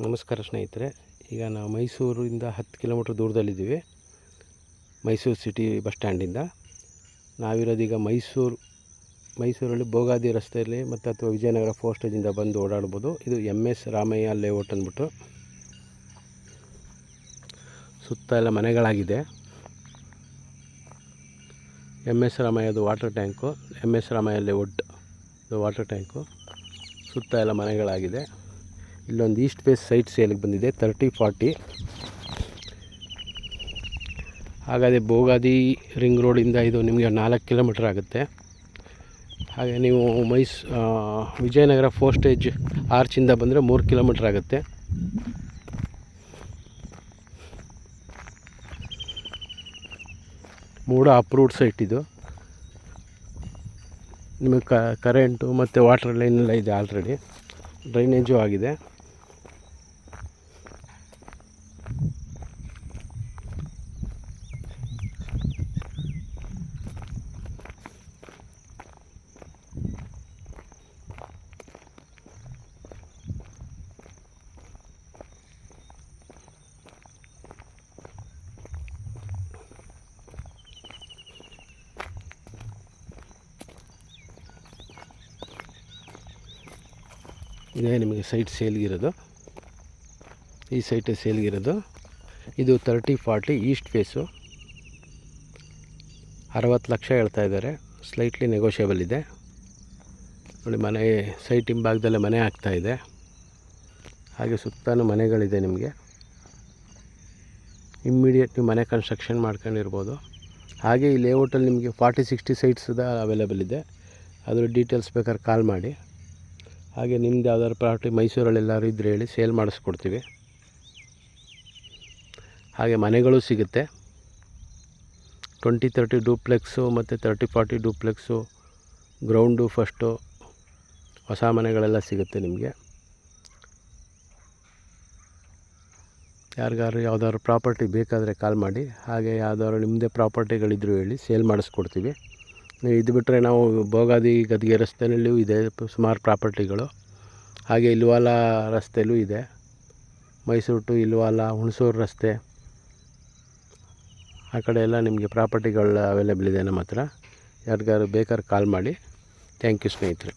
ನಮಸ್ಕಾರ ಸ್ನೇಹಿತರೆ. ಈಗ ನಾವು ಮೈಸೂರಿಂದ 10 ಕಿಲೋಮೀಟ್ರ್ ದೂರದಲ್ಲಿದ್ದೀವಿ. ಮೈಸೂರು ಸಿಟಿ ಬಸ್ ಸ್ಟ್ಯಾಂಡಿಂದ ನಾವಿರೋದೀಗ ಮೈಸೂರಲ್ಲಿ ಭೋಗಾದಿ ರಸ್ತೆಯಲ್ಲಿ ಮತ್ತು ಅಥವಾ ವಿಜಯನಗರ ಫೋಸ್ಟೇಜಿಂದ ಬಂದು ಓಡಾಡ್ಬೋದು. ಇದು MS ರಾಮಯ್ಯ ಲೇಔಟ್ ಅಂದ್ಬಿಟ್ಟು ಸುತ್ತ ಎಲ್ಲ ಮನೆಗಳಾಗಿದೆ. MS ರಾಮಯ್ಯದು water tank, MS Ramaiah layout water tank, ಸುತ್ತ ಎಲ್ಲ ಮನೆಗಳಾಗಿದೆ. ಇಲ್ಲೊಂದು ಈಸ್ಟ್ ಫೇಸ್ ಸೈಟ್ ಸೇಲಿಗೆ ಬಂದಿದೆ 30-40. ಹಾಗಾದರೆ ಭೋಗಾದಿ ರಿಂಗ್ ರೋಡಿಂದ ಇದು ನಿಮಗೆ 4 ಕಿಲೋಮೀಟ್ರ್ ಆಗುತ್ತೆ. ಹಾಗೆ ನೀವು ವಿಜಯನಗರ ಫೋಸ್ಟೇಜ್ ಆರ್ಚಿಂದ ಬಂದರೆ 3 ಕಿಲೋಮೀಟ್ರ್ ಆಗುತ್ತೆ. ಮೂಡ ಅಪ್ರೂವ್ಡ್ ಸೈಟ್ ಇದು. ನಿಮಗೆ ಕರೆಂಟು ಮತ್ತು ವಾಟರ್ ಲೈನ್ ಎಲ್ಲ ಇದೆ, ಆಲ್ರೆಡಿ ಡ್ರೈನೇಜು ಆಗಿದೆ. ಇದೇ ನಿಮಗೆ ಸೈಟ್ ಸೇಲ್ಗಿರೋದು. ಈ ಸೈಟ್ ಸೇಲ್ಗಿರೋದು. ಇದು 30-40 ಈಸ್ಟ್ ಫೇಸು. 60 ಲಕ್ಷ ಹೇಳ್ತಾ ಇದ್ದಾರೆ. ಸ್ಲೈಟ್ಲಿ ನೆಗೋಷಿಯಬಲ್ ಇದೆ. ನೋಡಿ, ಮನೆ ಸೈಟ್ ಹಿಂಭಾಗದಲ್ಲೇ ಮನೆ ಆಗ್ತಾಯಿದೆ. ಹಾಗೆ ಸುತ್ತಲೂ ಮನೆಗಳಿದೆ. ನಿಮಗೆ ಇಮ್ಮಿಡಿಯೇಟ್ ನೀವು ಮನೆ ಕನ್ಸ್ಟ್ರಕ್ಷನ್ ಮಾಡ್ಕೊಂಡಿರ್ಬೋದು. ಹಾಗೆ ಈ ಲೇಔಟಲ್ಲಿ ನಿಮಗೆ 40-60 ಸೈಟ್ಸ್ದ ಅವೈಲೇಬಲ್ ಇದೆ. ಅದ್ರ ಡೀಟೇಲ್ಸ್ ಬೇಕಾದ್ರೆ ಕಾಲ್ ಮಾಡಿ. ಹಾಗೆ ನಿಮ್ದು ಯಾವ್ದಾದ್ರು ಪ್ರಾಪರ್ಟಿ ಮೈಸೂರಲ್ಲಿ ಎಲ್ಲರೂ ಇದ್ದರೆ ಹೇಳಿ, ಸೇಲ್ ಮಾಡಿಸ್ಕೊಡ್ತೀವಿ. ಹಾಗೆ ಮನೆಗಳು ಸಿಗುತ್ತೆ. 20-30 ಡೂಪ್ಲೆಕ್ಸು ಮತ್ತು 30-40 ಡೂಪ್ಲೆಕ್ಸು, ಗ್ರೌಂಡು ಫಸ್ಟು, ಹೊಸ ಮನೆಗಳೆಲ್ಲ ಸಿಗುತ್ತೆ ನಿಮಗೆ. ಯಾರಿಗಾರು ಯಾವ್ದಾದ್ರು ಪ್ರಾಪರ್ಟಿ ಬೇಕಾದರೆ ಕಾಲ್ ಮಾಡಿ. ಹಾಗೆ ಯಾವ್ದಾದ್ರು ನಿಮ್ಮದೇ ಪ್ರಾಪರ್ಟಿಗಳಿದ್ರು ಹೇಳಿ, ಸೇಲ್ ಮಾಡಿಸ್ಕೊಡ್ತೀವಿ. ಇದು ಬಿಟ್ಟರೆ ನಾವು ಭೋಗಾದಿ ಗದ್ಗೆ ರಸ್ತೆಯಲ್ಲಿಯೂ ಇದೆ ಸುಮಾರು ಪ್ರಾಪರ್ಟಿಗಳು. ಹಾಗೆ ಇಲ್ವಾಲ ರಸ್ತೆಯಲ್ಲೂ ಇದೆ. ಮೈಸೂರು ಟು ಇಲ್ವಾಲ, ಹುಣಸೂರು ರಸ್ತೆ, ಆ ಕಡೆ ಎಲ್ಲ ನಿಮಗೆ ಪ್ರಾಪರ್ಟಿಗಳು ಅವೈಲೇಬಲ್ ಇದೆ ನಮ್ಮ ಹತ್ರ. ಯಾರಿಗಾರು ಬೇಕಾದ್ರೆ ಕಾಲ್ ಮಾಡಿ. ಥ್ಯಾಂಕ್ ಯು ಸ್ನೇಹಿತರೆ.